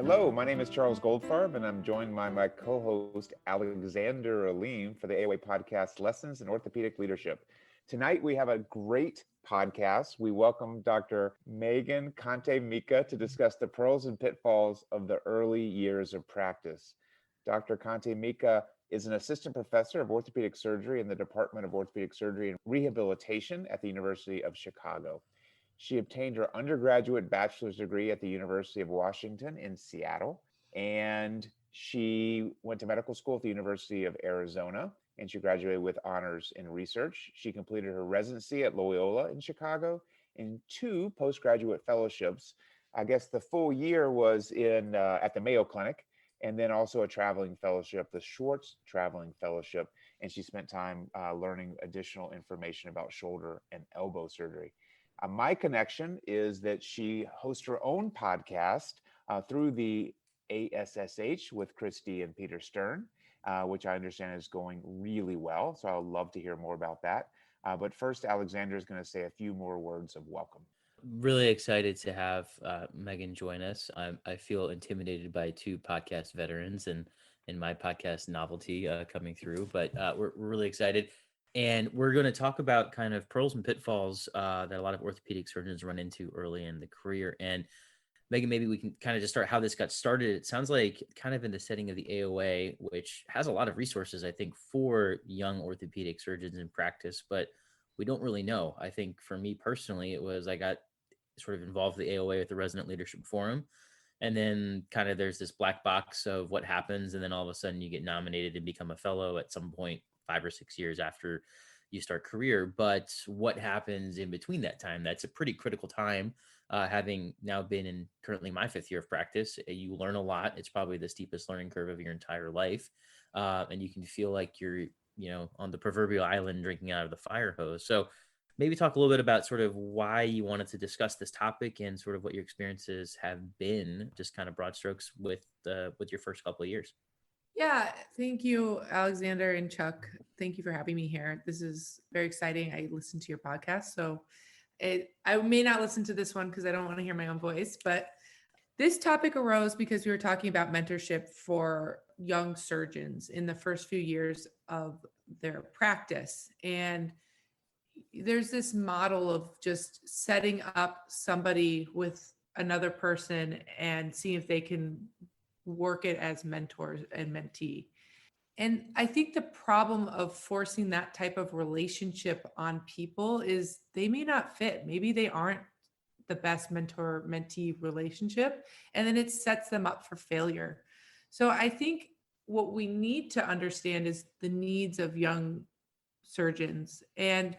Hello, my name is Charles Goldfarb, and I'm joined by my co-host Alexander Aleem for the AOA podcast, Lessons in Orthopedic Leadership. Tonight, we have a great podcast. We welcome Dr. Megan Conti Mica to discuss the pearls and pitfalls of the early years of practice. Dr. Conti Mica is an assistant professor of orthopedic surgery in the Department of Orthopedic Surgery and Rehabilitation at the University of Chicago. She obtained her undergraduate bachelor's degree at the University of Washington in Seattle, and she went to medical school at the University of Arizona, and she graduated with honors in research. She completed her residency at Loyola in Chicago and 2 postgraduate fellowships. I guess the full year was in at the Mayo Clinic, and then also a traveling fellowship, the Schwartz Traveling Fellowship, and she spent time learning additional information about shoulder and elbow surgery. My connection is that she hosts her own podcast through the ASSH with Christy and Peter Stern, which I understand is going really well. So I'd love to hear more about that. But first, Alexander is going to say a few more words of welcome. Really excited to have Megan join us. I feel intimidated by 2 podcast veterans and my podcast novelty coming through, but we're really excited. And we're going to talk about kind of pearls and pitfalls that a lot of orthopedic surgeons run into early in the career. And Megan, maybe we can kind of just start how this got started. It sounds like kind of in the setting of the AOA, which has a lot of resources, I think, for young orthopedic surgeons in practice, but we don't really know. I think for me personally, it was I got sort of involved with the AOA with the Resident Leadership Forum. And then kind of there's this black box of what happens. And then all of a sudden you get nominated and become a fellow at some point 5 or 6 years after you start career. But what happens in between that time? That's a pretty critical time. Having now been in currently my 5th year of practice, you learn a lot. It's probably the steepest learning curve of your entire life. And you can feel like you're, on the proverbial island drinking out of the fire hose. So maybe talk a little bit about sort of why you wanted to discuss this topic and sort of what your experiences have been, just kind of broad strokes with your first couple of years. Yeah, thank you, Alexander and Chuck. Thank you for having me here. This is very exciting. I listen to your podcast, so I may not listen to this one because I don't want to hear my own voice, but this topic arose because we were talking about mentorship for young surgeons in the first few years of their practice. And there's this model of just setting up somebody with another person and seeing if they can work it as mentors and mentee. And I think the problem of forcing that type of relationship on people is they may not fit. Maybe they aren't the best mentor-mentee relationship, and then it sets them up for failure. So I think what we need to understand is the needs of young surgeons. And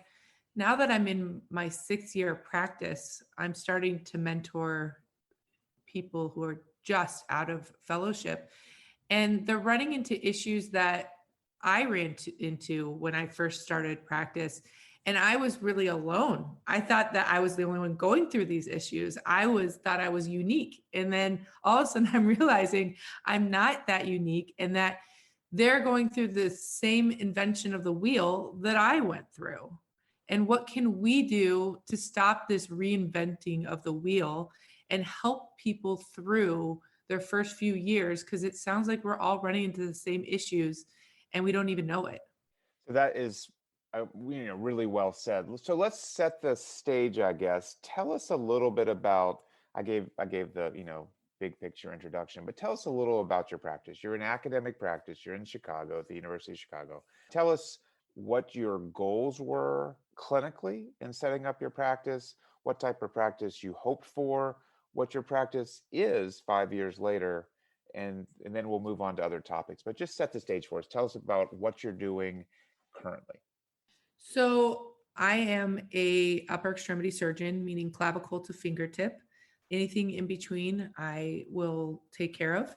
now that I'm in my 6th year of practice, I'm starting to mentor people who are just out of fellowship. And they're running into issues that I ran into when I first started practice. And I was really alone. I thought that I was the only one going through these issues. Thought I was unique. And then all of a sudden I'm realizing I'm not that unique and that they're going through the same invention of the wheel that I went through. And what can we do to stop this reinventing of the wheel and help people through their first few years? Because it sounds like we're all running into the same issues and we don't even know it. So that is really well said. So let's set the stage, I guess. Tell us a little bit about, I gave the, big picture introduction, but tell us a little about your practice. You're in academic practice. You're in Chicago at the University of Chicago. Tell us what your goals were clinically in setting up your practice, what type of practice you hoped for, what your practice is 5 years later, and then we'll move on to other topics. But just set the stage for us. Tell us about what you're doing currently. So I am a upper extremity surgeon, meaning clavicle to fingertip. Anything in between, I will take care of.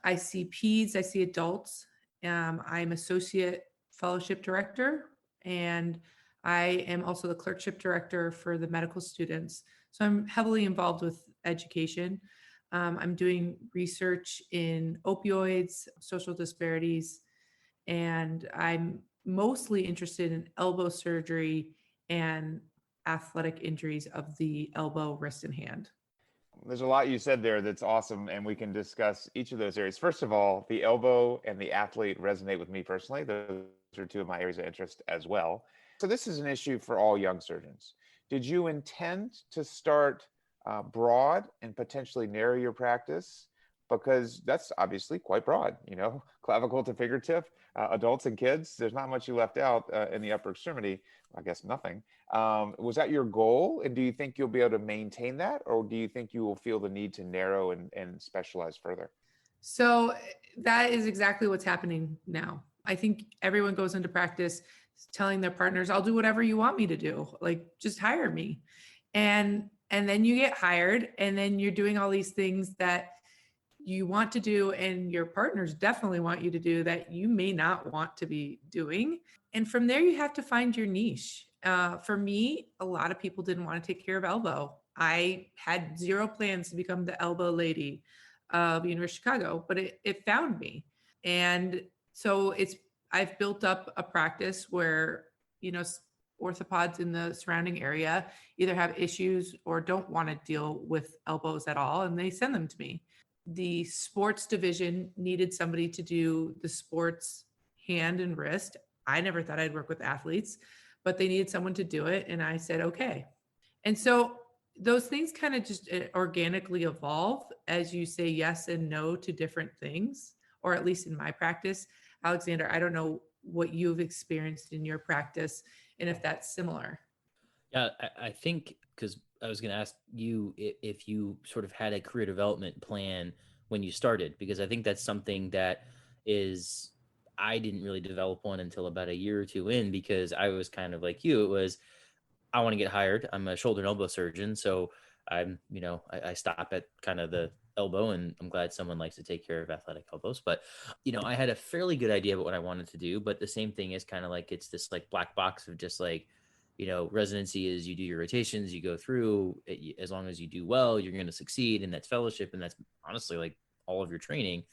I see peds, I see adults. I'm associate fellowship director, and I am also the clerkship director for the medical students. So I'm heavily involved with education. I'm doing research in opioids, social disparities, and I'm mostly interested in elbow surgery and athletic injuries of the elbow, wrist, and hand. there's a lot you said there that's awesome, and we can discuss each of those areas. First of all, the elbow and the athlete resonate with me personally. Those are two of my areas of interest as well. So this is an issue for all young surgeons. Did you intend to start broad and potentially narrow your practice? Because that's obviously quite broad, clavicle to fingertip, adults and kids. There's not much you left out in the upper extremity. I guess nothing. Was that your goal? And do you think you'll be able to maintain that? Or do you think you will feel the need to narrow and specialize further? So that is exactly what's happening now. I think everyone goes into practice telling their partners, I'll do whatever you want me to do. Like, just hire me. And then you get hired, and then you're doing all these things that you want to do, and your partners definitely want you to do that you may not want to be doing. And from there, you have to find your niche. For me, a lot of people didn't want to take care of elbow. I had zero plans to become the elbow lady of University of Chicago, but it found me. And so I've built up a practice where, orthopods in the surrounding area either have issues or don't want to deal with elbows at all, and they send them to me. The sports division needed somebody to do the sports hand and wrist. I never thought I'd work with athletes, but they needed someone to do it. And I said, okay. And so those things kind of just organically evolve as you say yes and no to different things, or at least in my practice. Alexander, I don't know what you've experienced in your practice and if that's similar. Yeah, I think, because I was going to ask you if you sort of had a career development plan when you started, because I think that's something that I didn't really develop one until about a year or two in, because I was kind of like you. It was, I want to get hired. I'm a shoulder and elbow surgeon. So I stop at kind of the elbow, and I'm glad someone likes to take care of athletic elbows. But, I had a fairly good idea about what I wanted to do, but the same thing is kind of like, it's this like black box of just like, residency is you do your rotations, you go through it, as long as you do well, you're going to succeed. And that's fellowship. And that's honestly like all of your training.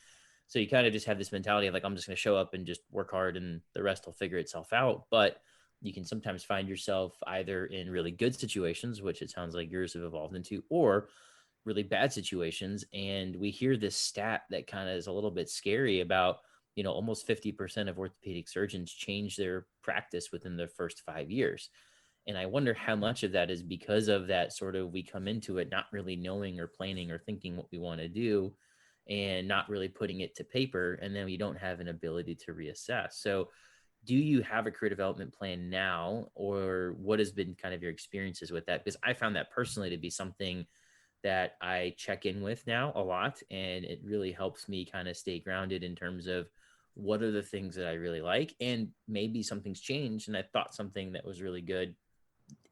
So you kind of just have this mentality of like, I'm just going to show up and just work hard and the rest will figure itself out. But you can sometimes find yourself either in really good situations, which it sounds like yours have evolved into, or really bad situations. And we hear this stat that kind of is a little bit scary about, almost 50% of orthopedic surgeons change their practice within their first 5 years. And I wonder how much of that is because of that sort of, we come into it not really knowing or planning or thinking what we want to do and not really putting it to paper. And then we don't have an ability to reassess. So do you have a career development plan now, or what has been kind of your experiences with that? Because I found that personally to be something that I check in with now a lot. And it really helps me kind of stay grounded in terms of what are the things that I really like, and maybe something's changed and I thought something that was really good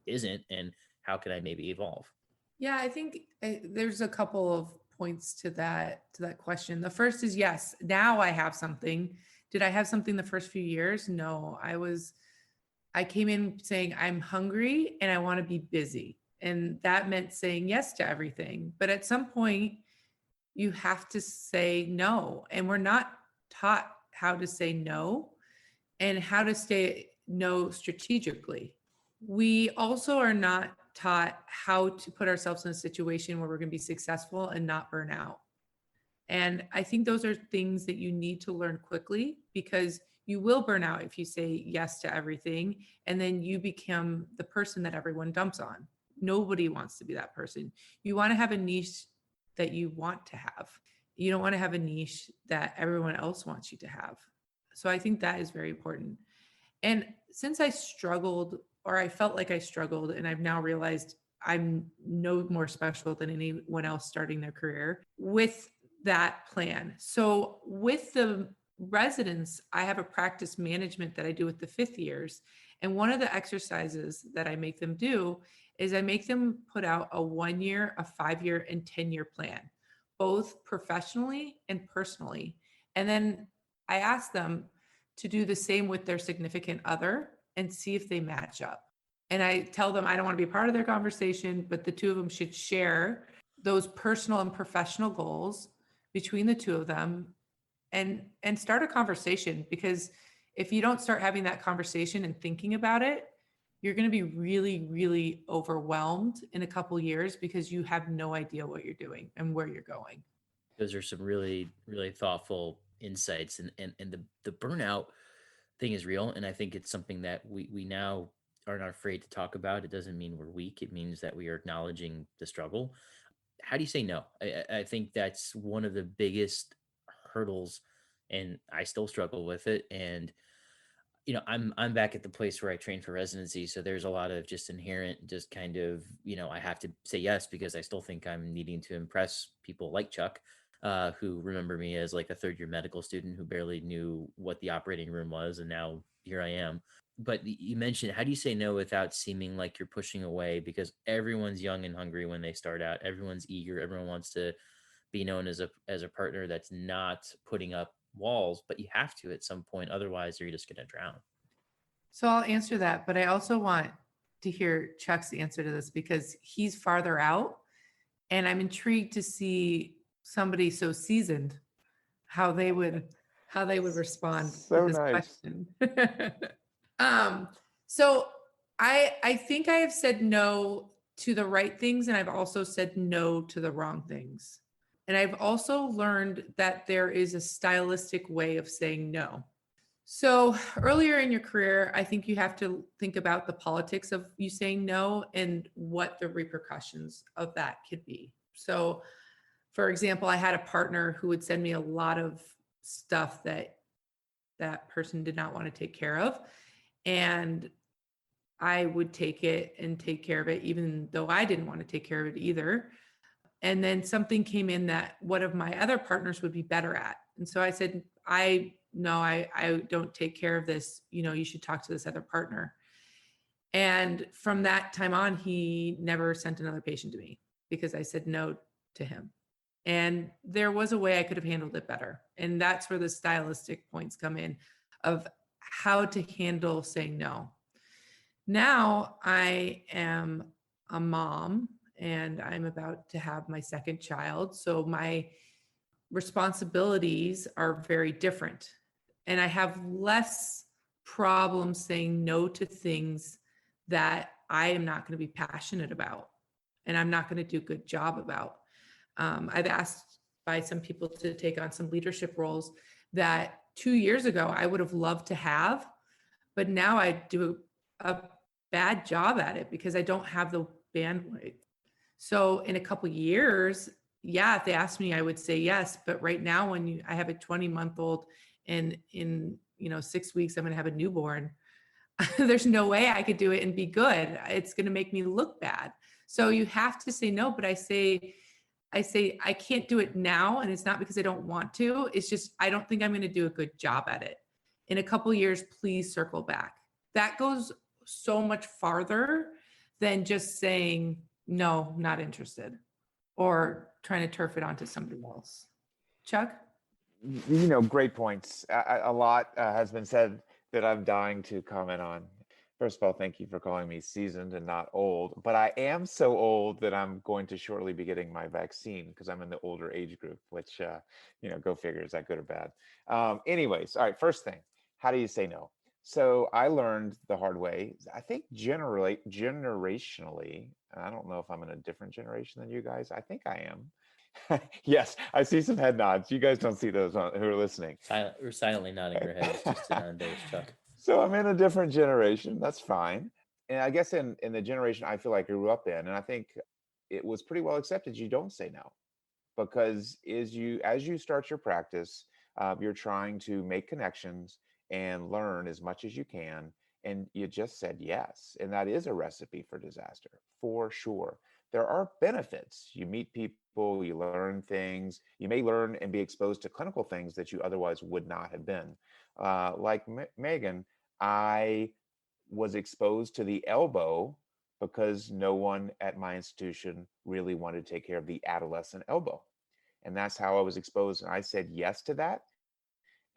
isn't, and how can I maybe evolve? Yeah, I think there's a couple of points to that question. The first is, yes, now I have something. Did I have something the first few years? No, I came in saying I'm hungry and I want to be busy. And that meant saying yes to everything. But at some point you have to say no. And we're not taught how to say no and how to say no strategically. We also are not taught how to put ourselves in a situation where we're going to be successful and not burn out. And I think those are things that you need to learn quickly, because you will burn out if you say yes to everything and then you become the person that everyone dumps on. Nobody wants to be that person. You want to have a niche that you want to have. You don't want to have a niche that everyone else wants you to have. So I think that is very important. And since I struggled, or I felt like I struggled, and I've now realized I'm no more special than anyone else starting their career with that plan. So with the residents, I have a practice management that I do with the 5th years. And one of the exercises that I make them do is I make them put out a 1 year, a 5 year, and 10-year plan, both professionally and personally. And then I ask them to do the same with their significant other and see if they match up. And I tell them I don't want to be part of their conversation, but the two of them should share those personal and professional goals between the two of them and start a conversation. Because if you don't start having that conversation and thinking about it, you're going to be really, really overwhelmed in a couple years because you have no idea what you're doing and where you're going. Those are some really, really thoughtful insights. And the burnout thing is real. And I think it's something that we now are not afraid to talk about. It doesn't mean we're weak. It means that we are acknowledging the struggle. How do you say no? I think that's one of the biggest hurdles, and I still struggle with it. And I'm back at the place where I train for residency, so there's a lot of just inherent, just kind of, I have to say yes because I still think I'm needing to impress people like Chuck, who remember me as like a third-year medical student who barely knew what the operating room was, and now here I am. But you mentioned, how do you say no without seeming like you're pushing away? Because everyone's young and hungry when they start out. Everyone's eager. Everyone wants to be known as a partner that's not putting up walls, but you have to at some point, otherwise you're just going to drown. So I'll answer that, but I also want to hear Chuck's answer to this because he's farther out, and I'm intrigued to see somebody so seasoned how they would respond So to this nice. question. So I think I have said no to the right things, and I've also said no to the wrong things. And I've also learned that there is a stylistic way of saying no. So earlier in your career, I think you have to think about the politics of you saying no and what the repercussions of that could be. So, for example, I had a partner who would send me a lot of stuff that person did not want to take care of. And I would take it and take care of it, even though I didn't want to take care of it either. And then something came in that one of my other partners would be better at. And so I said, I don't take care of this. You should talk to this other partner. And from that time on, he never sent another patient to me because I said no to him. And there was a way I could have handled it better. And that's where the stylistic points come in of how to handle saying no. Now I am a mom and I'm about to have my second child. So my responsibilities are very different. And I have less problems saying no to things that I am not going to be passionate about and I'm not going to do a good job about. I've asked by some people to take on some leadership roles that 2 years ago I would have loved to have, but now I do a bad job at it because I don't have the bandwidth. So in a couple of years, yeah, if they asked me, I would say yes. But right now, when I have a 20-month-old and in 6 weeks, I'm going to have a newborn, there's no way I could do it and be good. It's going to make me look bad. So you have to say no. But I say I can't do it now. And it's not because I don't want to. It's just I don't think I'm going to do a good job at it. In a couple of years, please circle back. That goes so much farther than just saying, no, not interested, or trying to turf it onto somebody else. Chuck? Great points. A lot has been said that I'm dying to comment on. First of all, thank you for calling me seasoned and not old, but I am so old that I'm going to shortly be getting my vaccine because I'm in the older age group, which, go figure, is that good or bad? Anyways, all right, first thing, how do you say no? So I learned the hard way. I think generationally, and I don't know if I'm in a different generation than you guys. I think I am. Yes, I see some head nods. You guys don't see those who are listening. We're silently nodding our heads just to not embarrass Chuck. So I'm in a different generation. That's fine. And I guess in the generation I feel like I grew up in, and I think it was pretty well accepted, you don't say no. Because as you start your practice, you're trying to make connections and learn as much as you can. And you just said yes. And that is a recipe for disaster, for sure. There are benefits. You meet people, you learn things, you may learn and be exposed to clinical things that you otherwise would not have been. Like Megan, I was exposed to the elbow because no one at my institution really wanted to take care of the adolescent elbow. And that's how I was exposed. And I said yes to that.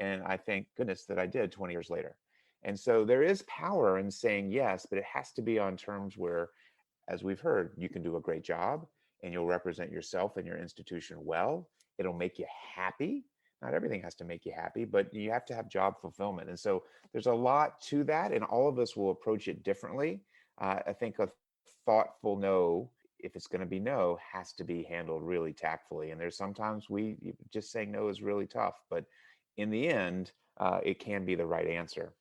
And I thank goodness that I did 20 years later. And so there is power in saying yes, but it has to be on terms where, as we've heard, you can do a great job and you'll represent yourself and your institution well. It'll make you happy. Not everything has to make you happy, but you have to have job fulfillment. And so there's a lot to that, and all of us will approach it differently. I think a thoughtful no, if it's going to be no, has to be handled really tactfully. And there's sometimes just saying no is really tough, but in the end, it can be the right answer.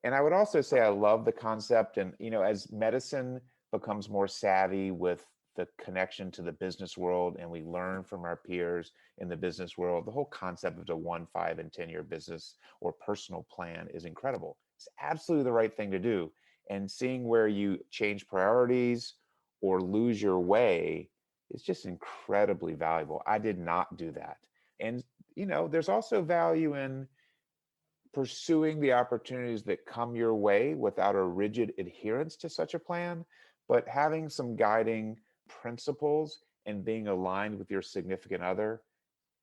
And I would also say I love the concept. And, as medicine becomes more savvy with the connection to the business world and we learn from our peers in the business world, the whole concept of the 1, 5, and 10-year business or personal plan is incredible. It's absolutely the right thing to do. And seeing where you change priorities or lose your way is just incredibly valuable. I did not do that. And, there's also value in pursuing the opportunities that come your way without a rigid adherence to such a plan, but having some guiding principles and being aligned with your significant other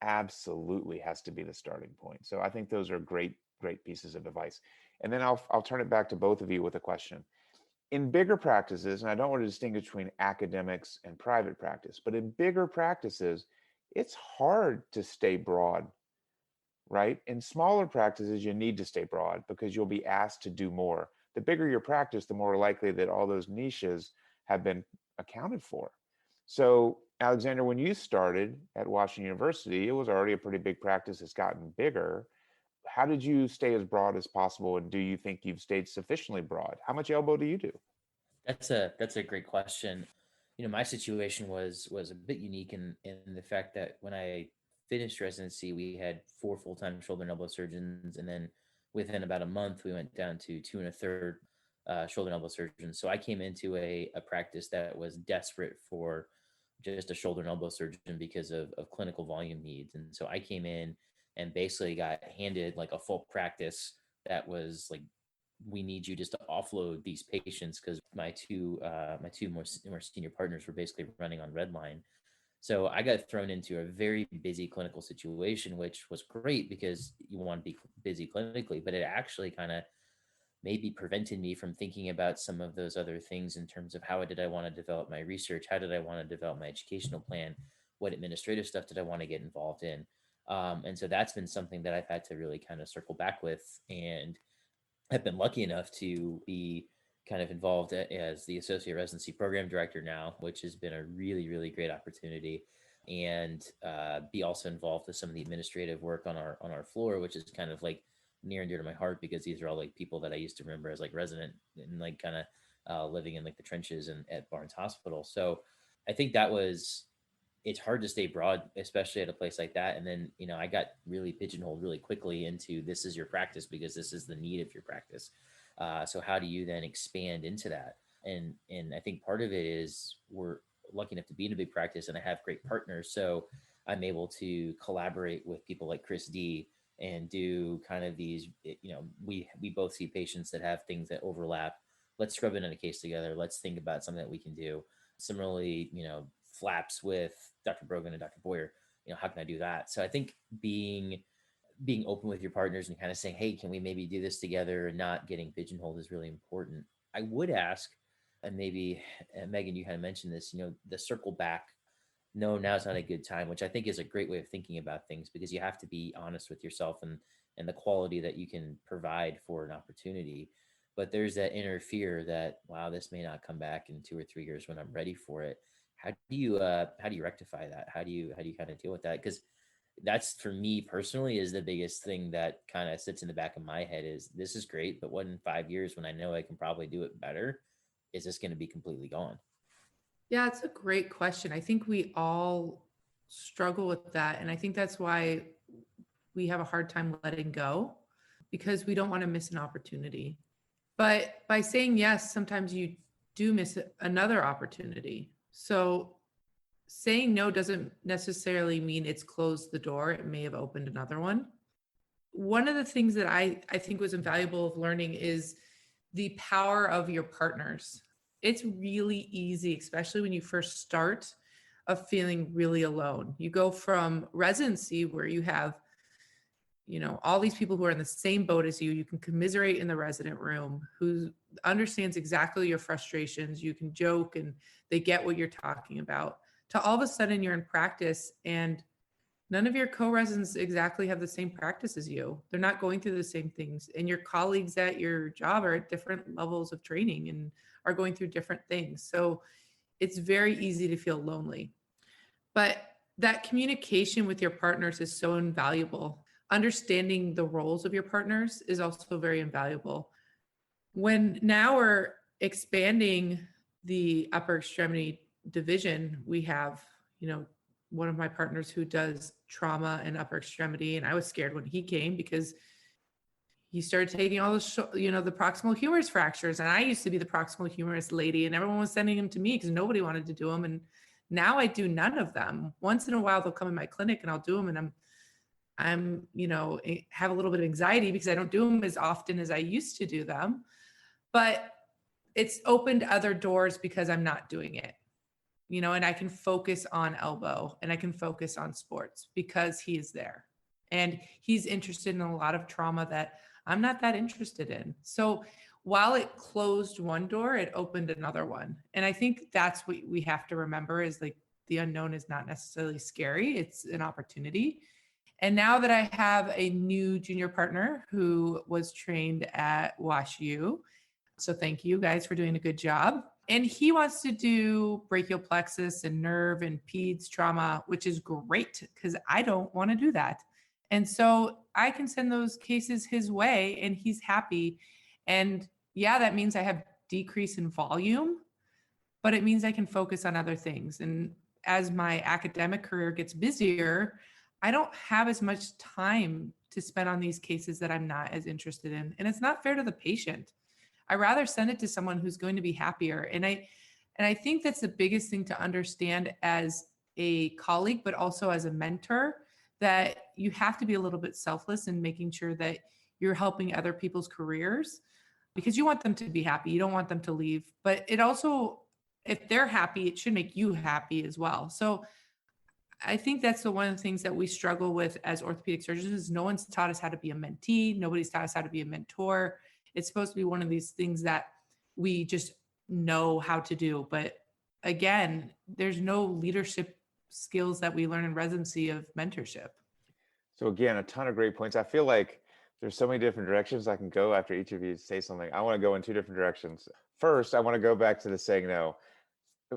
absolutely has to be the starting point. So I think those are great pieces of advice. And then I'll turn it back to both of you with a question. In bigger practices, and I don't want to distinguish between academics and private practice, but in bigger practices, it's hard to stay broad, right? In smaller practices, you need to stay broad because you'll be asked to do more. The bigger your practice, the more likely that all those niches have been accounted for. So, Alexander, when you started at Washington University, it was already a pretty big practice. It's gotten bigger. How did you stay as broad as possible? And do you think you've stayed sufficiently broad? How much elbow do you do? That's a great question. My situation was a bit unique in the fact that when I finished residency, we had 4 full-time shoulder and elbow surgeons, and then within about a month, we went down to 2 1/3 shoulder and elbow surgeons. So I came into a practice that was desperate for just a shoulder and elbow surgeon because of clinical volume needs. And so I came in and basically got handed like a full practice that was like, we need you just to offload these patients because my two more senior partners were basically running on red line. So I got thrown into a very busy clinical situation, which was great because you want to be busy clinically, but it actually kind of maybe prevented me from thinking about some of those other things in terms of how did I want to develop my research? How did I want to develop my educational plan? What administrative stuff did I want to get involved in? And so that's been something that I've had to really kind of circle back with. And I've been lucky enough to be kind of involved as the associate residency program director now, which has been a really, really great opportunity. And be also involved with some of the administrative work on our floor, which is kind of like near and dear to my heart because these are all like people that I used to remember as like resident and like kind of living in like the trenches and at Barnes Hospital. So I think it's hard to stay broad, especially at a place like that. And then, I got really pigeonholed really quickly into this is your practice because this is the need of your practice. So how do you then expand into that? And I think part of it is we're lucky enough to be in a big practice and I have great partners. So I'm able to collaborate with people like Chris D and do kind of these, we both see patients that have things that overlap. Let's scrub it in a case together. Let's think about something that we can do. Similarly, flaps with Dr. Brogan and Dr. Boyer, how can I do that? So I think being open with your partners and kind of saying, hey, can we maybe do this together and not getting pigeonholed is really important. I would ask, and maybe Megan, you kind of mentioned this, the circle back. No, now's not a good time, which I think is a great way of thinking about things because you have to be honest with yourself and the quality that you can provide for an opportunity. But there's that inner fear that, wow, this may not come back in 2 or 3 years when I'm ready for it. How do you rectify that? How do you kind of deal with that? Because that's for me personally is the biggest thing that kind of sits in the back of my head is this is great, but what in 5 years when I know I can probably do it better, is this going to be completely gone? Yeah, it's a great question. I think we all struggle with that. And I think that's why we have a hard time letting go because we don't want to miss an opportunity. But by saying yes, sometimes you do miss another opportunity. So saying no doesn't necessarily mean it's closed the door. It may have opened another one. One of the things that I think was invaluable of learning is the power of your partners. It's really easy, especially when you first start, of feeling really alone. You go from residency where you have, all these people who are in the same boat as you. You can commiserate in the resident room, who understands exactly your frustrations. You can joke and they get what you're talking about. To all of a sudden you're in practice and None of your co-residents exactly have the same practice as you. They're not going through the same things. And your colleagues at your job are at different levels of training and are going through different things. So it's very easy to feel lonely. But that communication with your partners is so invaluable. Understanding the roles of your partners is also very invaluable. When now we're expanding the upper extremity division, we have, one of my partners who does trauma and upper extremity. And I was scared when he came because he started taking all the, the proximal humerus fractures. And I used to be the proximal humerus lady, and everyone was sending them to me because nobody wanted to do them. And now I do none of them. Once in a while, they'll come in my clinic and I'll do them. And I'm, have a little bit of anxiety because I don't do them as often as I used to do them. But it's opened other doors because I'm not doing it, and I can focus on elbow and I can focus on sports because he is there and he's interested in a lot of trauma that I'm not that interested in. So while it closed one door, it opened another one. And I think that's what we have to remember is like the unknown is not necessarily scary. It's an opportunity. And now that I have a new junior partner who was trained at WashU, so thank you guys for doing a good job. And he wants to do brachial plexus and nerve and peds trauma, which is great because I don't want to do that. And so I can send those cases his way and he's happy. And yeah, that means I have decrease in volume, but it means I can focus on other things. And as my academic career gets busier, I don't have as much time to spend on these cases that I'm not as interested in. And it's not fair to the patient. I rather send it to someone who's going to be happier. And I think that's the biggest thing to understand as a colleague, but also as a mentor, that you have to be a little bit selfless in making sure that you're helping other people's careers because you want them to be happy. You don't want them to leave, but it also, if they're happy, it should make you happy as well. So I think that's one of the things that we struggle with as orthopedic surgeons is no one's taught us how to be a mentee. Nobody's taught us how to be a mentor. It's supposed to be one of these things that we just know how to do. But again, there's no leadership skills that we learn in residency of mentorship. So again, a ton of great points. I feel like there's so many different directions I can go after each of you say something. I want to go in two different directions. First, I want to go back to the saying no.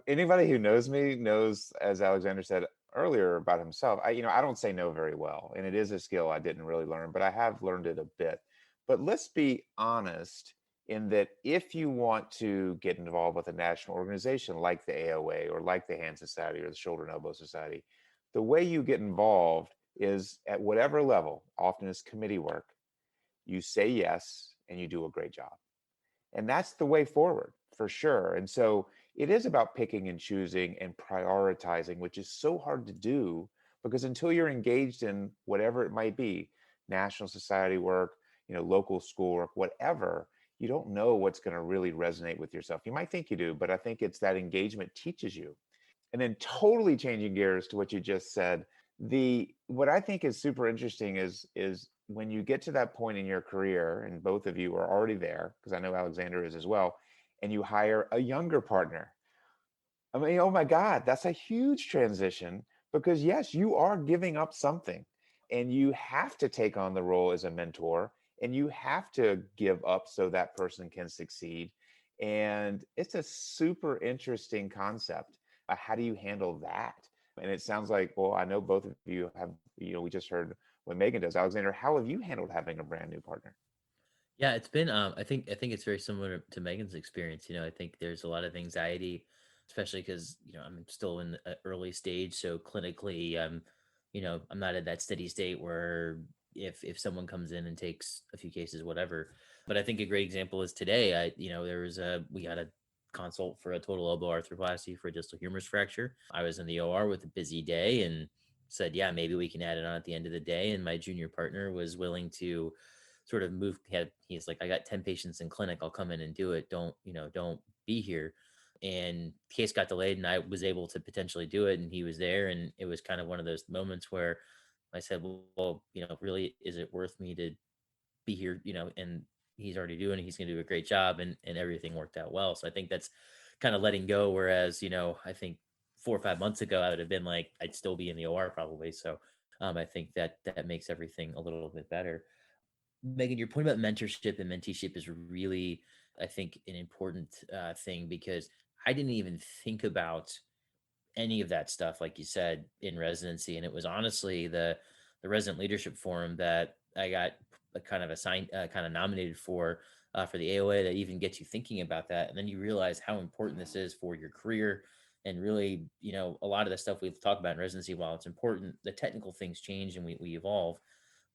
Anybody who knows me knows, as Alexander said earlier about himself, I don't say no very well. And it is a skill I didn't really learn, but I have learned it a bit. But let's be honest in that if you want to get involved with a national organization like the AOA or like the Hand Society or the Shoulder and Elbow Society, the way you get involved is at whatever level, often it's committee work, you say yes and you do a great job. And that's the way forward for sure. And so it is about picking and choosing and prioritizing, which is so hard to do because until you're engaged in whatever it might be, national society work, local school work, whatever, you don't know what's going to really resonate with yourself. You might think you do, but I think it's that engagement teaches you. And then totally changing gears to what you just said, what I think is super interesting is when you get to that point in your career, and both of you are already there, because I know Alexander is as well, and you hire a younger partner. I mean, oh my God, that's a huge transition because yes, you are giving up something and you have to take on the role as a mentor and you have to give up so that person can succeed. And it's a super interesting concept. How do you handle that? And it sounds like, well, I know both of you have, we just heard what Megan does. Alexander, how have you handled having a brand new partner? Yeah, it's been I think it's very similar to Megan's experience. I think there's a lot of anxiety, especially because I'm still in the early stage. So clinically, I'm not at that steady state where if someone comes in and takes a few cases, whatever. But I think a great example is today. We got a consult for a total elbow arthroplasty for a distal humerus fracture. I was in the OR with a busy day and said, yeah, maybe we can add it on at the end of the day. And my junior partner was willing to sort of move. He's like, I got 10 patients in clinic. I'll come in and do it. Don't be here. And the case got delayed and I was able to potentially do it. And he was there. And it was kind of one of those moments where I said, well, really, is it worth me to be here? And he's already doing it. He's going to do a great job and everything worked out well. So I think that's kind of letting go. Whereas, I think 4 or 5 months ago, I would have been like, I'd still be in the OR probably. So I think that makes everything a little bit better. Megan, your point about mentorship and menteeship is really, I think, an important thing, because I didn't even think about any of that stuff, like you said, in residency. And it was honestly the resident leadership forum that I got kind of assigned, kind of nominated for the AOA, that even gets you thinking about that. And then you realize how important this is for your career. And really, a lot of the stuff we've talked about in residency, while it's important, the technical things change and we evolve.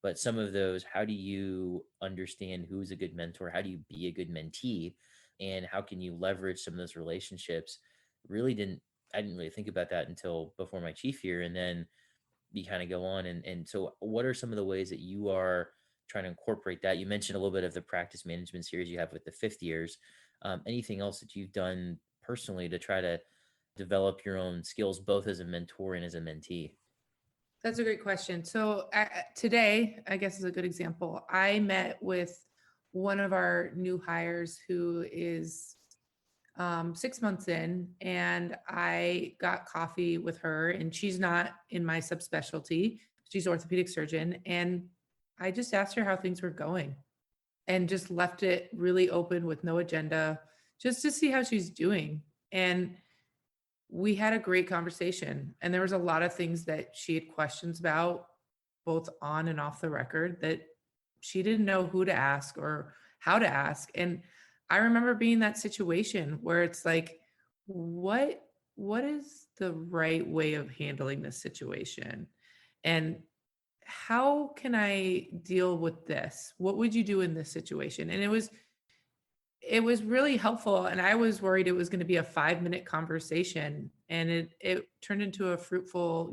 But some of those, how do you understand who's a good mentor? How do you be a good mentee? And how can you leverage some of those relationships? Really didn't I didn't really think about that until before my chief year. And then you kind of go on. And so what are some of the ways that you are trying to incorporate that? You mentioned a little bit of the practice management series you have with the fifth years. Anything else that you've done personally to try to develop your own skills, both as a mentor and as a mentee? That's a great question. So today, I guess is a good example. I met with one of our new hires who is 6 months in, and I got coffee with her, and she's not in my subspecialty. She's orthopedic surgeon. And I just asked her how things were going and just left it really open with no agenda, just to see how she's doing. And we had a great conversation, and there was a lot of things that she had questions about, both on and off the record, that she didn't know who to ask or how to ask. And I remember being in that situation where it's like, what is the right way of handling this situation? And how can I deal with this? What would you do in this situation? And it was really helpful. And I was worried it was going to be a 5-minute conversation, and it turned into a fruitful,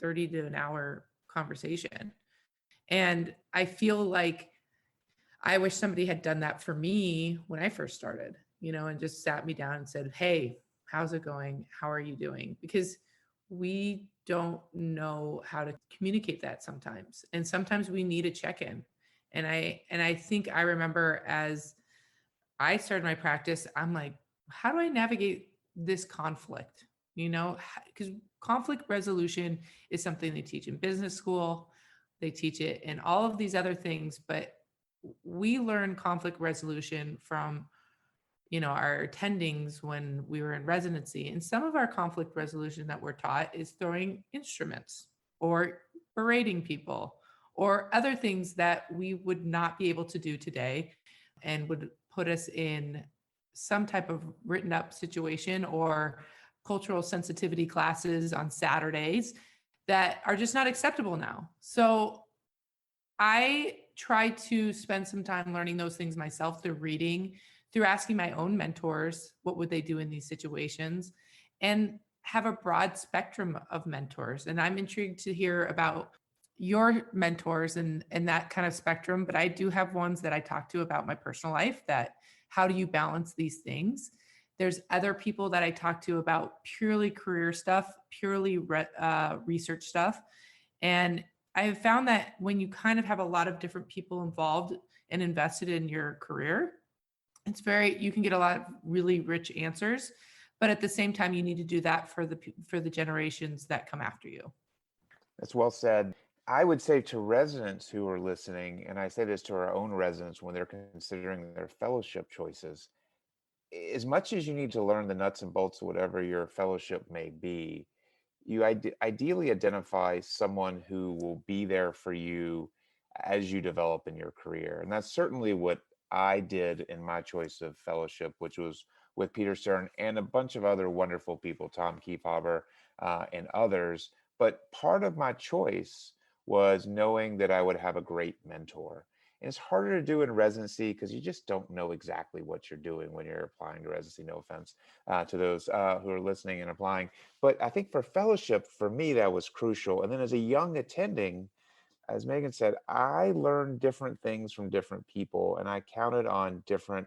30 to an hour conversation. And I feel like I wish somebody had done that for me when I first started, and just sat me down and said, "Hey, how's it going? How are you doing?" Because we don't know how to communicate that sometimes. And sometimes we need a check-in. And I think I remember as I started my practice, I'm like, how do I navigate this conflict? Because conflict resolution is something they teach in business school. They teach it in all of these other things, but we learn conflict resolution from, our attendings when we were in residency. And some of our conflict resolution that we're taught is throwing instruments or berating people or other things that we would not be able to do today, and would put us in some type of written up situation or cultural sensitivity classes on Saturdays that are just not acceptable now. So I try to spend some time learning those things myself through reading, through asking my own mentors, what would they do in these situations, and have a broad spectrum of mentors. And I'm intrigued to hear about your mentors and that kind of spectrum, but I do have ones that I talk to about my personal life, that how do you balance these things? There's other people that I talk to about purely career stuff, purely research stuff. And I have found that when you kind of have a lot of different people involved and invested in your career, you can get a lot of really rich answers, but at the same time, you need to do that for the generations that come after you. That's well said. I would say to residents who are listening, and I say this to our own residents when they're considering their fellowship choices, as much as you need to learn the nuts and bolts of whatever your fellowship may be, you ideally identify someone who will be there for you as you develop in your career. And that's certainly what I did in my choice of fellowship, which was with Peter Stern and a bunch of other wonderful people, Tom Kiefhaber and others. But part of my choice was knowing that I would have a great mentor. And it's harder to do in residency because you just don't know exactly what you're doing when you're applying to residency. No offense to those who are listening and applying. But I think for fellowship, for me, that was crucial. And then as a young attending, as Megan said, I learned different things from different people, and I counted on different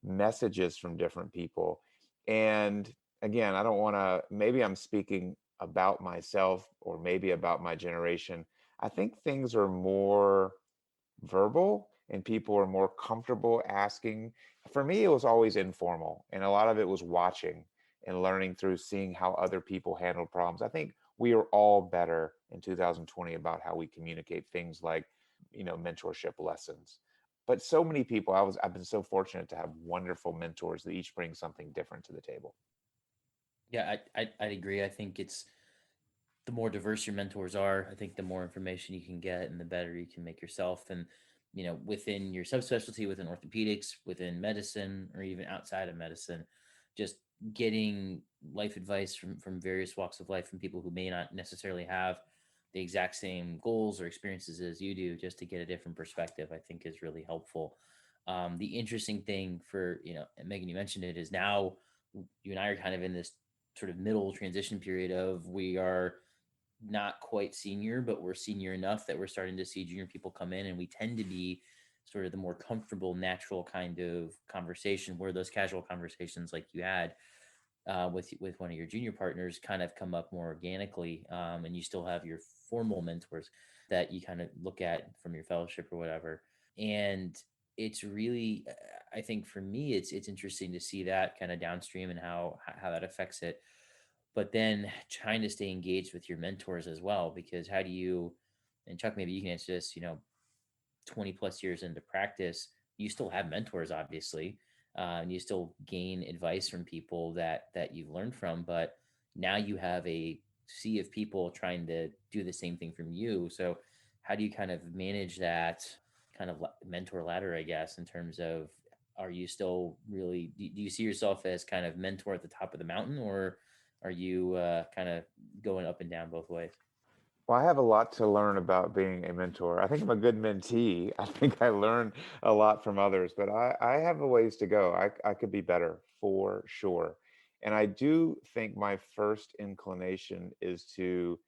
messages from different people. And again, I don't want to, maybe I'm speaking about myself or maybe about my generation. I think things are more verbal and people are more comfortable asking. For me, it was always informal, and a lot of it was watching and learning through seeing how other people handle problems. I think we are all better in 2020 about how we communicate things like, mentorship lessons. But so many people, I've been so fortunate to have wonderful mentors that each bring something different to the table. Yeah, I'd agree. I think it's the more diverse your mentors are, I think the more information you can get and the better you can make yourself. And, within your subspecialty, within orthopedics, within medicine, or even outside of medicine, just getting life advice from various walks of life from people who may not necessarily have the exact same goals or experiences as you do, just to get a different perspective, I think is really helpful. The interesting thing for, and Megan, you mentioned it, is now you and I are kind of in this sort of middle transition period of we are not quite senior, but we're senior enough that we're starting to see junior people come in, and we tend to be sort of the more comfortable, natural kind of conversation, where those casual conversations like you had with one of your junior partners kind of come up more organically, and you still have your formal mentors that you kind of look at from your fellowship or whatever. And it's really, I think for me, it's interesting to see that kind of downstream and how that affects it. But then trying to stay engaged with your mentors as well, because how do you, and Chuck, maybe you can answer this, 20 plus years into practice, you still have mentors, obviously, and you still gain advice from people that you've learned from, but now you have a sea of people trying to do the same thing from you. So how do you kind of manage that kind of mentor ladder, I guess, in terms of, are you still really, do you see yourself as kind of mentor at the top of the mountain, or are you kind of going up and down both ways? Well, I have a lot to learn about being a mentor. I think I'm a good mentee. I think I learn a lot from others, but I have a ways to go. I could be better for sure. And I do think my first inclination is to,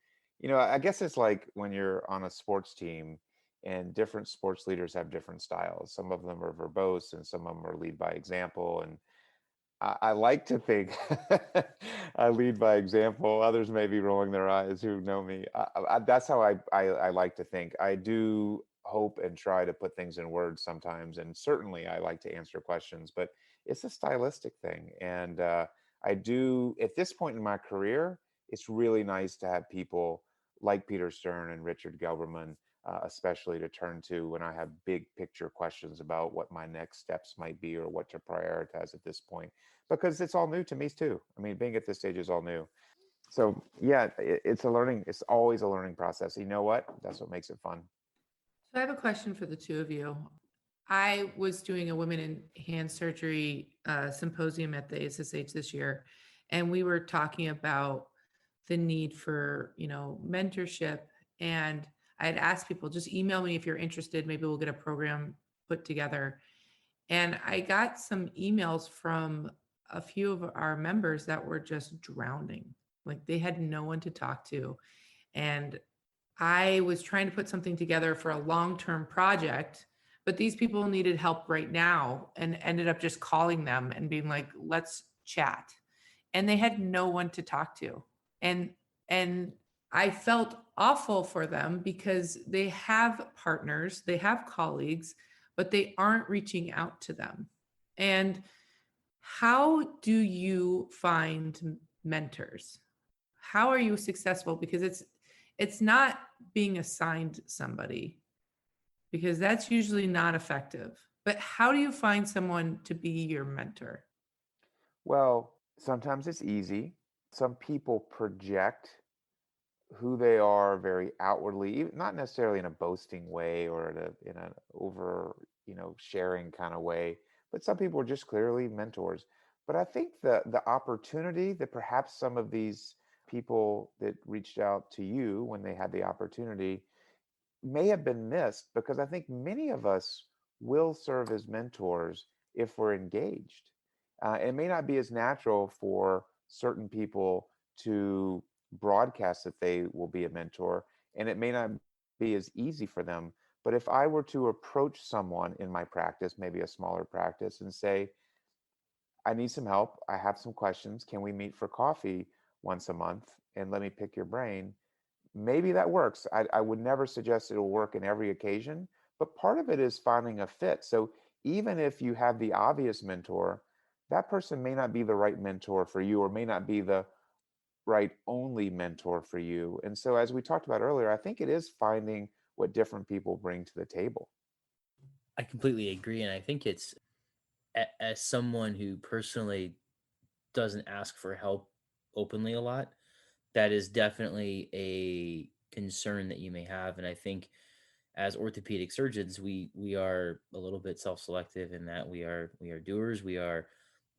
I guess it's like when you're on a sports team and different sports leaders have different styles. Some of them are verbose and some of them are lead by example. And I like to think I lead by example. Others may be rolling their eyes who know me. That's how I like to think. I do hope and try to put things in words sometimes. And certainly I like to answer questions, but it's a stylistic thing. And I do, at this point in my career, it's really nice to have people like Peter Stern and Richard Gelberman, especially to turn to when I have big picture questions about what my next steps might be or what to prioritize at this point, because it's all new to me too. I mean, being at this stage is all new. So yeah, it's always a learning process. You know what? That's what makes it fun. So I have a question for the two of you. I was doing a women in hand surgery symposium at the ASSH this year, and we were talking about the need for, mentorship. And I had asked people, just email me if you're interested. Maybe we'll get a program put together. And I got some emails from a few of our members that were just drowning. Like they had no one to talk to. And I was trying to put something together for a long-term project, but these people needed help right now and ended up just calling them and being like, let's chat. And they had no one to talk to. And I felt awful for them because they have partners, they have colleagues, but they aren't reaching out to them. And how do you find mentors? How are you successful? Because it's not being assigned somebody, because that's usually not effective. But how do you find someone to be your mentor? Well, sometimes it's easy. Some people project who they are very outwardly, not necessarily in a boasting way or in an over, sharing kind of way, but some people are just clearly mentors. But I think the opportunity that perhaps some of these people that reached out to you when they had the opportunity may have been missed, because I think many of us will serve as mentors if we're engaged. It may not be as natural for certain people to broadcast that they will be a mentor, and it may not be as easy for them. But if I were to approach someone in my practice, maybe a smaller practice, and say, I need some help, I have some questions, can we meet for coffee once a month and let me pick your brain? Maybe that works. I would never suggest it'll work in every occasion, but part of it is finding a fit. So even if you have the obvious mentor, that person may not be the right mentor for you, or may not be the right only mentor for you. And so, as we talked about earlier, I think it is finding what different people bring to the table. I completely agree. And I think it's as someone who personally doesn't ask for help openly a lot, that is definitely a concern that you may have. And I think as orthopedic surgeons, we are a little bit self-selective in that we are doers. We are,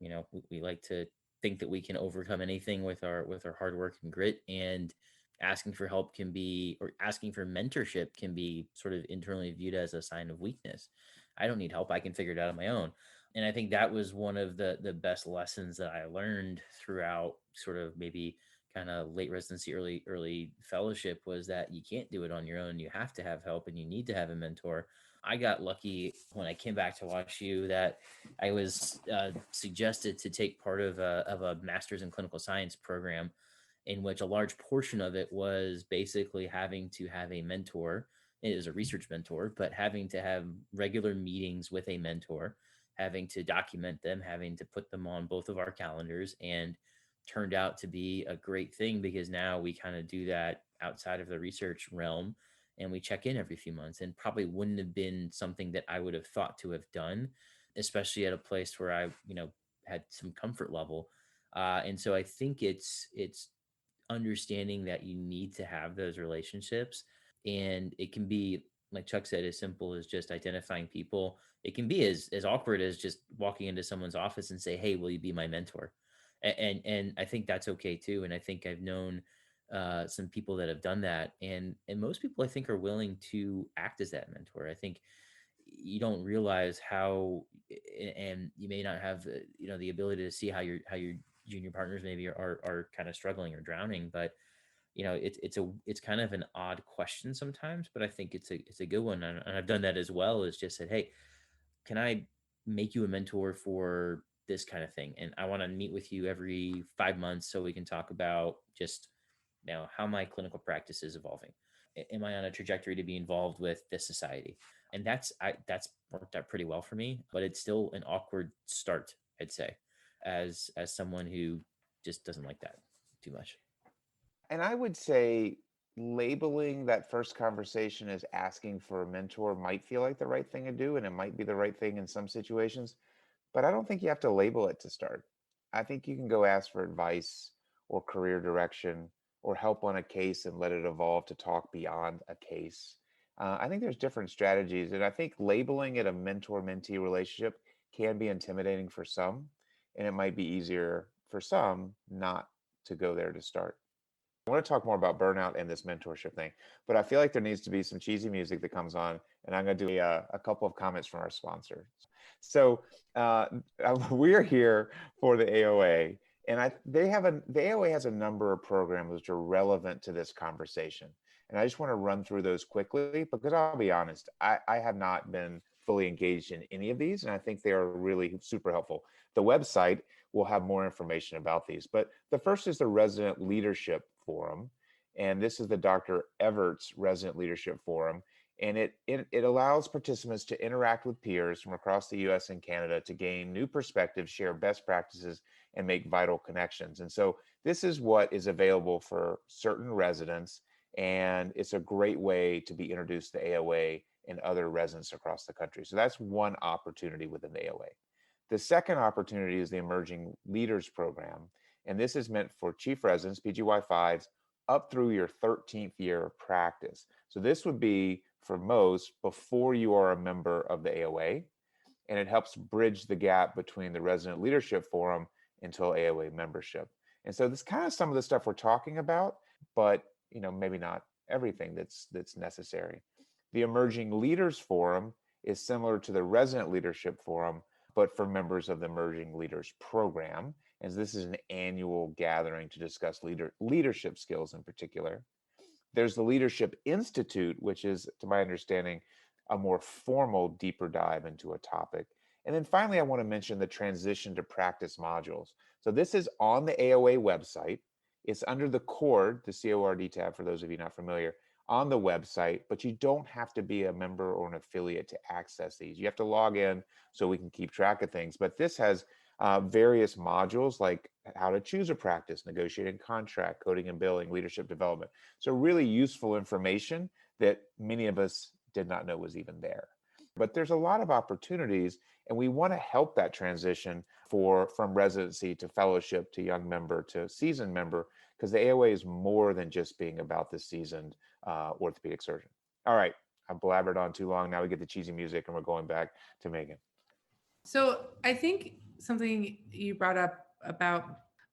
we like to think that we can overcome anything with our hard work and grit. And asking for help can be, or asking for mentorship can be sort of internally viewed as a sign of weakness. I don't need help. I can figure it out on my own. And I think that was one of the best lessons that I learned throughout sort of maybe kind of late residency, early fellowship, was that you can't do it on your own. You have to have help and you need to have a mentor. I got lucky when I came back to WashU that I was suggested to take part of a master's in clinical science program, in which a large portion of it was basically having to have a mentor. It is a research mentor, but having to have regular meetings with a mentor, having to document them, having to put them on both of our calendars. And turned out to be a great thing, because now we kind of do that outside of the research realm, and we check in every few months. And probably wouldn't have been something that I would have thought to have done, especially at a place where I, had some comfort level. And so I think it's understanding that you need to have those relationships. And it can be, like Chuck said, as simple as just identifying people. It can be as awkward as just walking into someone's office and say, "Hey, will you be my mentor?" And I think that's okay too. And I think I've known some people that have done that, and most people, I think, are willing to act as that mentor. I think you don't realize how, and you may not have the ability to see how your junior partners maybe are kind of struggling or drowning. But it's kind of an odd question sometimes, but I think it's a good one. And I've done that as well, is just said, "Hey, can I make you a mentor for this kind of thing? And I want to meet with you every 5 months so we can talk about just how my clinical practice is evolving. Am I on a trajectory to be involved with this society?" And that's worked out pretty well for me, but it's still an awkward start, I'd say, as someone who just doesn't like that too much. And I would say labeling that first conversation as asking for a mentor might feel like the right thing to do, and it might be the right thing in some situations, but I don't think you have to label it to start. I think you can go ask for advice or career direction or help on a case and let it evolve to talk beyond a case. I think there's different strategies, and I think labeling it a mentor-mentee relationship can be intimidating for some, and it might be easier for some not to go there to start. I want to talk more about burnout and this mentorship thing, but I feel like there needs to be some cheesy music that comes on, and I'm going to do a couple of comments from our sponsor. So we're here for the AOA, and the AOA has a number of programs which are relevant to this conversation, and I just want to run through those quickly, because I'll be honest, I have not been fully engaged in any of these, and I think they are really super helpful. The website will have more information about these, but the first is the Resident Leadership Forum, and this is the Dr. Everts Resident Leadership Forum, and it allows participants to interact with peers from across the US and Canada to gain new perspectives, share best practices, and make vital connections. And so this is what is available for certain residents, and it's a great way to be introduced to AOA and other residents across the country. So that's one opportunity within the AOA. The second opportunity is the Emerging Leaders Program, and this is meant for chief residents, PGY5s, up through your 13th year of practice. So this would be for most before you are a member of the AOA, and it helps bridge the gap between the Resident Leadership Forum until AOA membership. And so this kind of some of the stuff we're talking about, but maybe not everything that's necessary. The Emerging Leaders Forum is similar to the Resident Leadership Forum, but for members of the Emerging Leaders Program, as this is an annual gathering to discuss leadership skills in particular. There's the Leadership Institute, which is, to my understanding, a more formal, deeper dive into a topic. And then finally, I want to mention the Transition to Practice modules. So this is on the AOA website. It's under the CORD, the CORD tab, for those of you not familiar, on the website, but you don't have to be a member or an affiliate to access these. You have to log in so we can keep track of things. But this has various modules like how to choose a practice, negotiating contract, coding and billing, leadership development. So really useful information that many of us did not know was even there. But there's a lot of opportunities, and we want to help that transition from residency to fellowship to young member to seasoned member, because the AOA is more than just being about the seasoned orthopedic surgeon. All right, I blabbered on too long. Now we get the cheesy music, and we're going back to Megan. So I think something you brought up about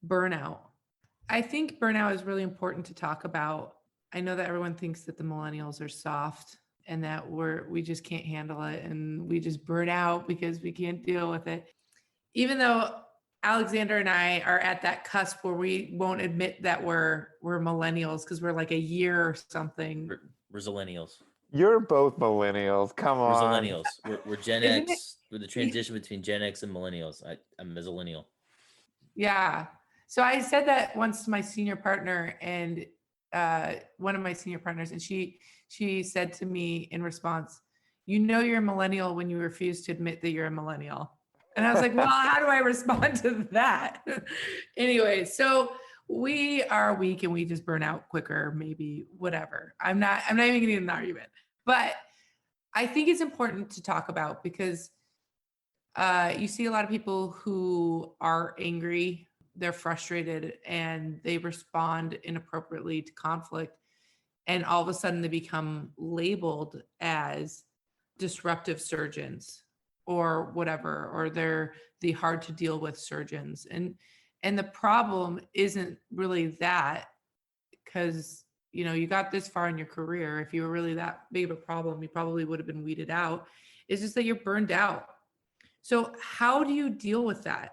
burnout. I think burnout is really important to talk about. I know that everyone thinks that the millennials are soft and that we just can't handle it and we just burn out because we can't deal with it. Even though Alexander and I are at that cusp where we won't admit that we're millennials because we're like a year or something. We're zillennials. You're both millennials. Come We're on. zillennials. We're Gen Isn't X. We're the transition between Gen X and millennials. I'm a zillennial. Yeah. So I said that once to my senior partner and one of my senior partners, and she said to me in response, "You know you're a millennial when you refuse to admit that you're a millennial." And I was like, "Well, how do I respond to that?" Anyway, so we are weak and we just burn out quicker, maybe whatever. I'm not even getting in an argument, but I think it's important to talk about because you see a lot of people who are angry, they're frustrated, and they respond inappropriately to conflict. And all of a sudden they become labeled as disruptive surgeons or whatever, or they're the hard to deal with surgeons. And the problem isn't really that, because you got this far in your career. If you were really that big of a problem, you probably would have been weeded out. It's just that you're burned out. So how do you deal with that?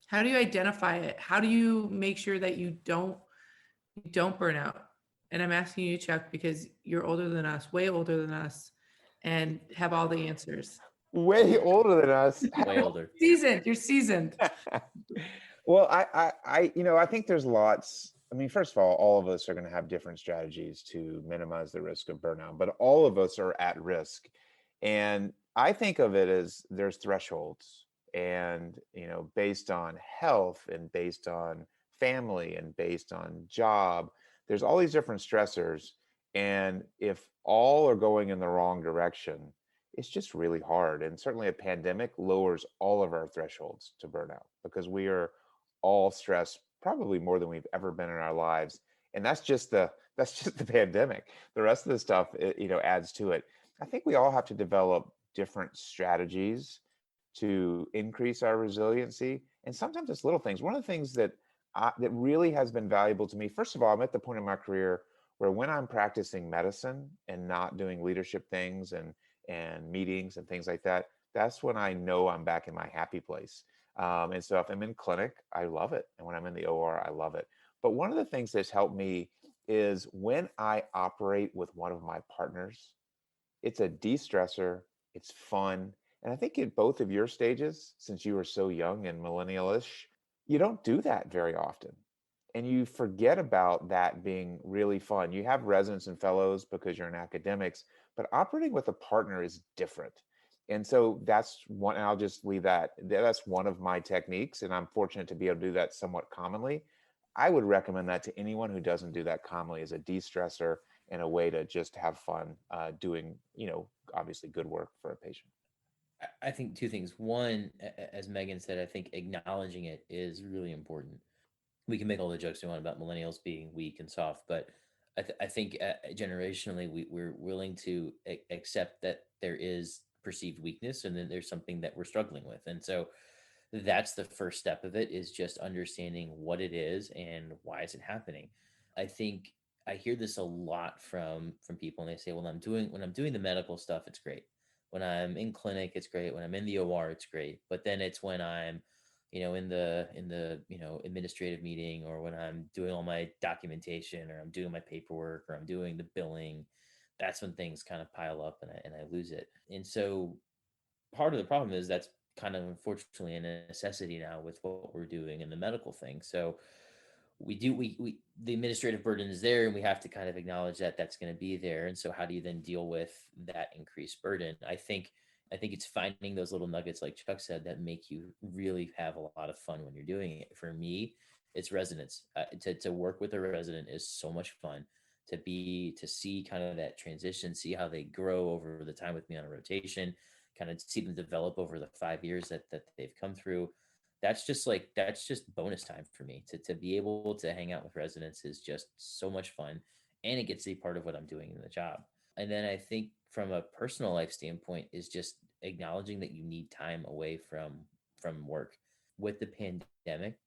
How do you identify it? How do you make sure that you don't burn out? And I'm asking you, Chuck, because you're older than us, way older than us, and have all the answers. Way older than us. Way older. You're seasoned. Well, I think there's lots. I mean, first of all of us are going to have different strategies to minimize the risk of burnout, but all of us are at risk. And I think of it as there's thresholds, and based on health and based on family and based on job, there's all these different stressors. And if all are going in the wrong direction, it's just really hard. And certainly a pandemic lowers all of our thresholds to burnout because we are all stressed probably more than we've ever been in our lives. And that's just the pandemic. The rest of the stuff, adds to it. I think we all have to develop different strategies to increase our resiliency. And sometimes it's little things. One of the things that really has been valuable to me, first of all, I'm at the point in my career where when I'm practicing medicine and not doing leadership things and meetings and things like that, that's when I know I'm back in my happy place. And so if I'm in clinic, I love it. And when I'm in the OR, I love it. But one of the things that's helped me is when I operate with one of my partners, it's a de-stressor, it's fun. And I think at both of your stages, since you were so young and millennial-ish, you don't do that very often. And you forget about that being really fun. You have residents and fellows because you're in academics, but operating with a partner is different. And so that's one, and I'll just leave that. That's one of my techniques, and I'm fortunate to be able to do that somewhat commonly. I would recommend that to anyone who doesn't do that commonly as a de-stressor and a way to just have fun doing, obviously good work for a patient. I think two things. One, as Megan said, I think acknowledging it is really important. We can make all the jokes we want about millennials being weak and soft, but I think generationally we're willing to accept that there is perceived weakness and then there's something that we're struggling with. And so that's the first step of it, is just understanding what it is and why is it happening. I think I hear this a lot from people, and they say, well, when I'm doing the medical stuff, it's great. When I'm in clinic, it's great. When I'm in the OR, it's great. But then it's when I'm, in the administrative meeting, or when I'm doing all my documentation, or I'm doing my paperwork, or I'm doing the billing, that's when things kind of pile up and I lose it. And so part of the problem is that's kind of unfortunately a necessity now with what we're doing in the medical thing. So we the administrative burden is there, and we have to kind of acknowledge that that's going to be there. And so how do you then deal with that increased burden? I think I think it's finding those little nuggets, like Chuck said, that make you really have a lot of fun when you're doing it. For me, it's residents. To work with a resident is so much fun. To see kind of that transition, see how they grow over the time with me on a rotation, kind of see them develop over the 5 years that they've come through. That's just bonus time for me. To be able to hang out with residents is just so much fun, and it gets to be part of what I'm doing in the job. And then I think from a personal life standpoint is just acknowledging that you need time away from work. With the pandemic,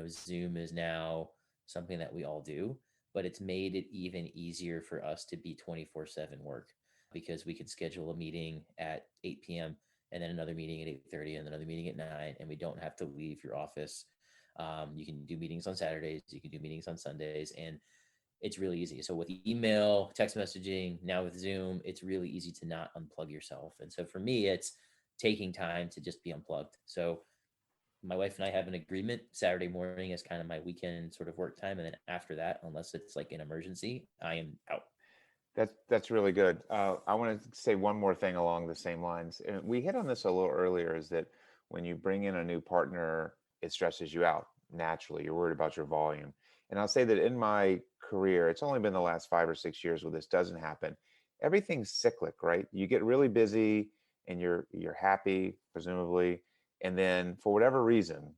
Zoom is now something that we all do, but it's made it even easier for us to be 24/7 work, because we can schedule a meeting at 8 p.m. and then another meeting at 8:30 and another meeting at 9, and we don't have to leave your office. You can do meetings on Saturdays, you can do meetings on Sundays, and it's really easy. So with email, text messaging, now with Zoom, it's really easy to not unplug yourself. And so for me, it's taking time to just be unplugged. So my wife and I have an agreement. Saturday morning is kind of my weekend sort of work time. And then after that, unless it's like an emergency, I am out. That's really good. I want to say one more thing along the same lines. And we hit on this a little earlier, is that when you bring in a new partner, it stresses you out naturally. You're worried about your volume. And I'll say that in my career, it's only been the last 5 or 6 years where this doesn't happen. Everything's cyclic, right? You get really busy and you're happy, presumably, and then for whatever reason,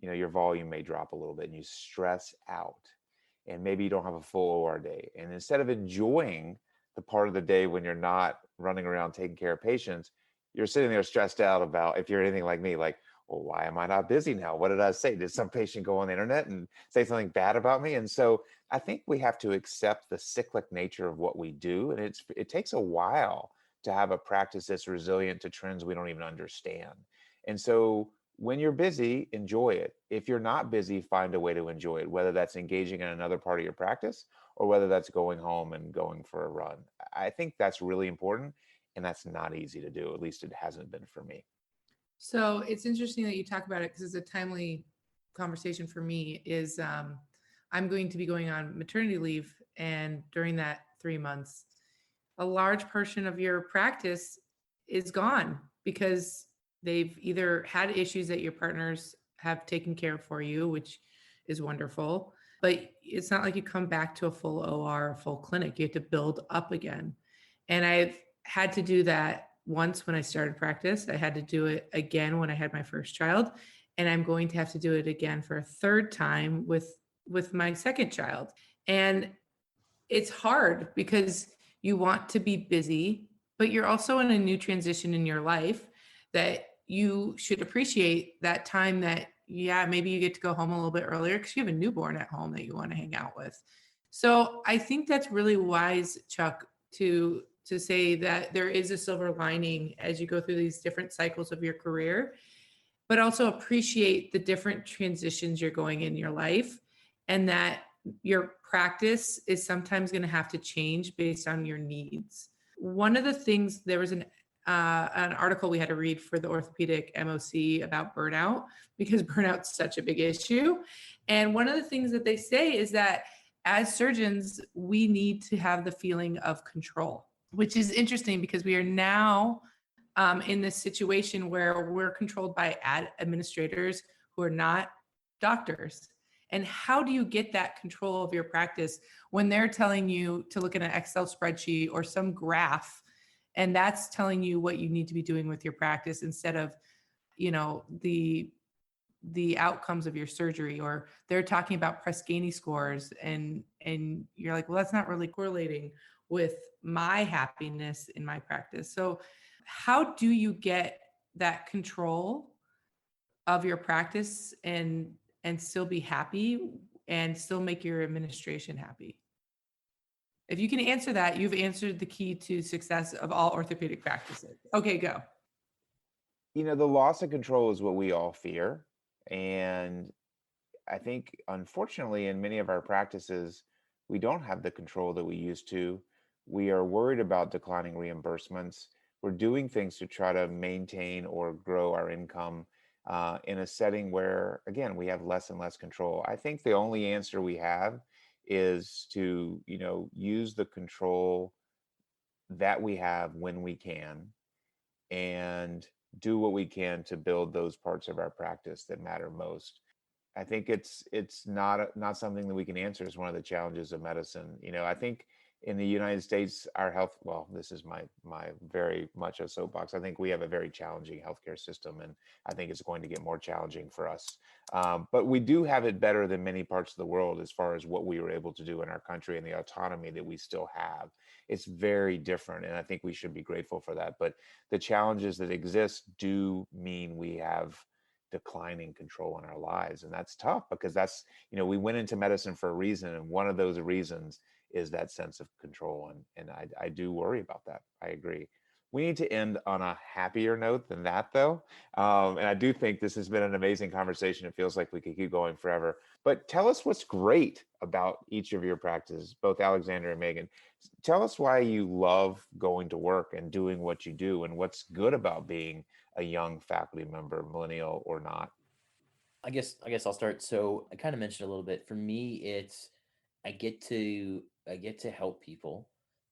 your volume may drop a little bit and you stress out. And maybe you don't have a full OR day. And instead of enjoying the part of the day when you're not running around taking care of patients, you're sitting there stressed out about, if you're anything like me, like, well, why am I not busy now? What did I say? Did some patient go on the internet and say something bad about me? And so I think we have to accept the cyclic nature of what we do. And it takes a while to have a practice that's resilient to trends we don't even understand. And so when you're busy, enjoy it. If you're not busy, find a way to enjoy it, whether that's engaging in another part of your practice or whether that's going home and going for a run. I think that's really important, and that's not easy to do. At least it hasn't been for me. So it's interesting that you talk about it, because it's a timely conversation for me. Is I'm going to be going on maternity leave, and during that 3 months, a large portion of your practice is gone because they've either had issues that your partners have taken care of for you, which is wonderful, but it's not like you come back to a full OR, a full clinic. You have to build up again. And I've had to do that once when I started practice. I had to do it again when I had my first child, and I'm going to have to do it again for a third time with my second child. And it's hard because you want to be busy, but you're also in a new transition in your life that you should appreciate that time that, yeah, maybe you get to go home a little bit earlier because you have a newborn at home that you want to hang out with. So I think that's really wise, Chuck, to say that there is a silver lining as you go through these different cycles of your career, but also appreciate the different transitions you're going in your life, and that your practice is sometimes going to have to change based on your needs. One of the things, there was an article we had to read for the Orthopaedic MOC about burnout, because burnout's such a big issue. And one of the things that they say is that as surgeons, we need to have the feeling of control, which is interesting because we are now in this situation where we're controlled by administrators who are not doctors. And how do you get that control of your practice when they're telling you to look at an Excel spreadsheet or some graph, and that's telling you what you need to be doing with your practice instead of, the outcomes of your surgery? Or they're talking about Press-Ganey scores, and you're like, well, that's not really correlating with my happiness in my practice. So how do you get that control of your practice and still be happy and still make your administration happy? If you can answer that, you've answered the key to success of all orthopedic practices. Okay, go. The loss of control is what we all fear. And I think, unfortunately, in many of our practices, we don't have the control that we used to. We are worried about declining reimbursements. We're doing things to try to maintain or grow our income in a setting where, again, we have less and less control. I think the only answer we have is to, use the control that we have when we can, and do what we can to build those parts of our practice that matter most. I think it's not something that we can answer as one of the challenges of medicine. I think in the United States, our health, well, this is my very much a soapbox. I think we have a very challenging healthcare system, and I think it's going to get more challenging for us. But we do have it better than many parts of the world as far as what we were able to do in our country and the autonomy that we still have. It's very different, and I think we should be grateful for that. But the challenges that exist do mean we have declining control in our lives, and that's tough because we went into medicine for a reason, and one of those reasons is that sense of control, and I do worry about that. I agree. We need to end on a happier note than that, though. And I do think this has been an amazing conversation. It feels like we could keep going forever. But tell us what's great about each of your practices, both Alexander and Megan. Tell us why you love going to work and doing what you do, and what's good about being a young faculty member, millennial or not. I guess I'll start. So I kind of mentioned a little bit. For me, it's I get to help people,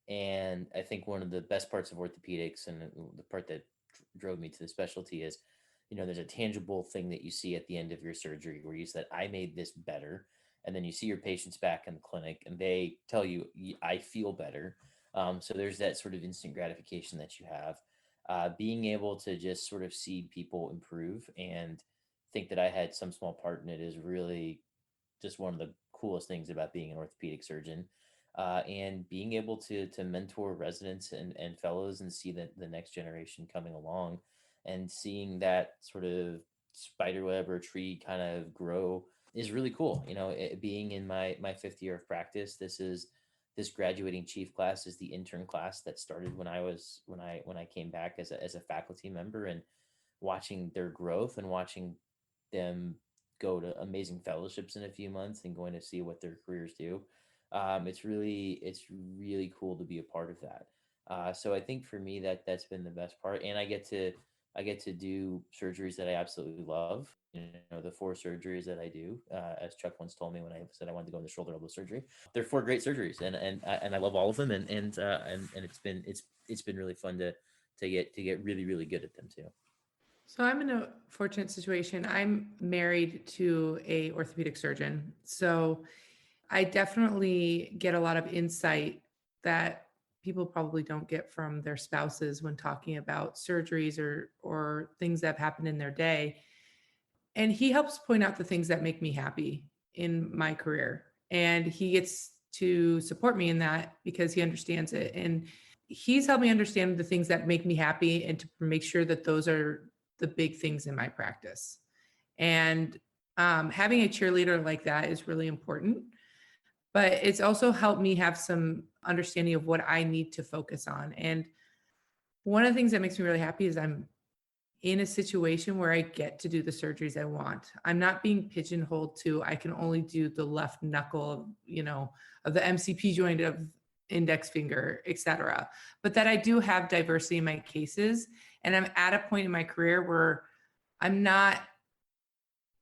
and I think one of the best parts of orthopedics, and the part that drove me to the specialty, is there's a tangible thing that you see at the end of your surgery where you said, I made this better, and then you see your patients back in the clinic and they tell you, I feel better. So there's that sort of instant gratification that you have. Being able to just sort of see people improve and think that I had some small part in it is really just one of the coolest things about being an orthopedic surgeon. And being able to mentor residents and fellows and see the next generation coming along, and seeing that sort of spiderweb or tree kind of grow is really cool. Being in my fifth year of practice, this graduating chief class is the intern class that started when I came back as a faculty member, and watching their growth and watching them go to amazing fellowships in a few months and going to see what their careers do. It's really cool to be a part of that. So I think for me that's been the best part, and I get to do surgeries that I absolutely love. The 4 surgeries that I do, as Chuck once told me when I said I wanted to go into shoulder elbow surgery, they're 4 great surgeries, and I love all of them, and it's been really fun to get really good at them too. So I'm in a fortunate situation. I'm married to a orthopedic surgeon. So I definitely get a lot of insight that people probably don't get from their spouses when talking about surgeries or things that have happened in their day. And he helps point out the things that make me happy in my career. And he gets to support me in that because he understands it. And he's helped me understand the things that make me happy and to make sure that those are the big things in my practice. And having a cheerleader like that is really important. But it's also helped me have some understanding of what I need to focus on. And one of the things that makes me really happy is I'm in a situation where I get to do the surgeries I want. I'm not being pigeonholed to, I can only do the left knuckle of the MCP joint of index finger, et cetera. But that I do have diversity in my cases. And I'm at a point in my career where I'm not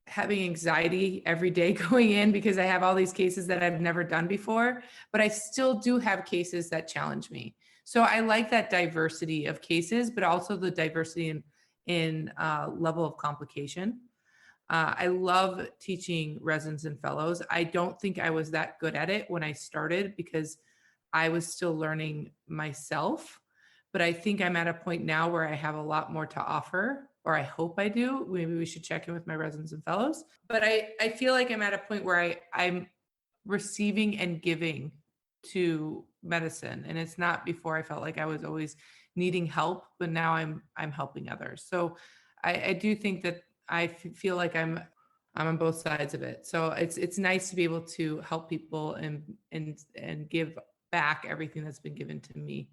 having anxiety every day going in because I have all these cases that I've never done before, but I still do have cases that challenge me. So I like that diversity of cases, but also the diversity in level of complication. I love teaching residents and fellows. I don't think I was that good at it when I started because I was still learning myself, but I think I'm at a point now where I have a lot more to offer, or I hope I do. Maybe we should check in with my residents and fellows. But I feel like I'm at a point where I'm receiving and giving to medicine. And it's not before I felt like I was always needing help, but now I'm helping others. So I do think that I feel like I'm on both sides of it. So it's nice to be able to help people and give back everything that's been given to me.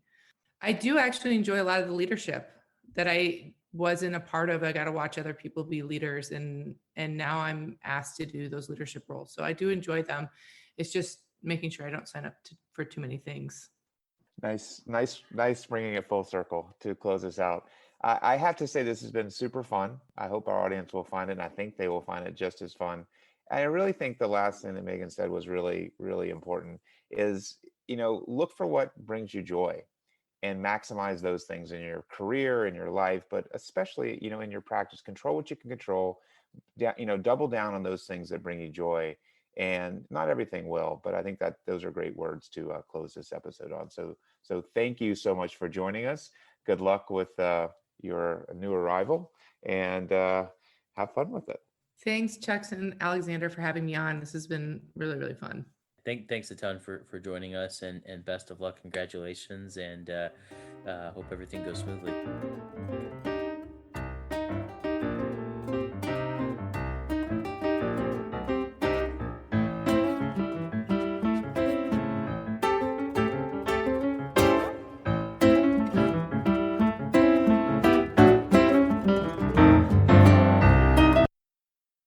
I do actually enjoy a lot of the leadership that I wasn't a part of. I got to watch other people be leaders, and now I'm asked to do those leadership roles. So I do enjoy them. It's just making sure I don't sign up for too many things. Nice bringing it full circle to close us out. I have to say this has been super fun. I hope our audience will find it, and I think they will find it just as fun. I really think the last thing that Megan said was really, really important is, look for what brings you joy. and maximize those things in your career, in your life, but especially, in your practice. Control what you can control, double down on those things that bring you joy. And not everything will, but I think that those are great words to close this episode on. So thank you so much for joining us. Good luck with your new arrival, and have fun with it. Thanks, Chucks and Alexander, for having me on. This has been really, really fun. Thanks a ton for joining us, and best of luck. Congratulations, and hope everything goes smoothly.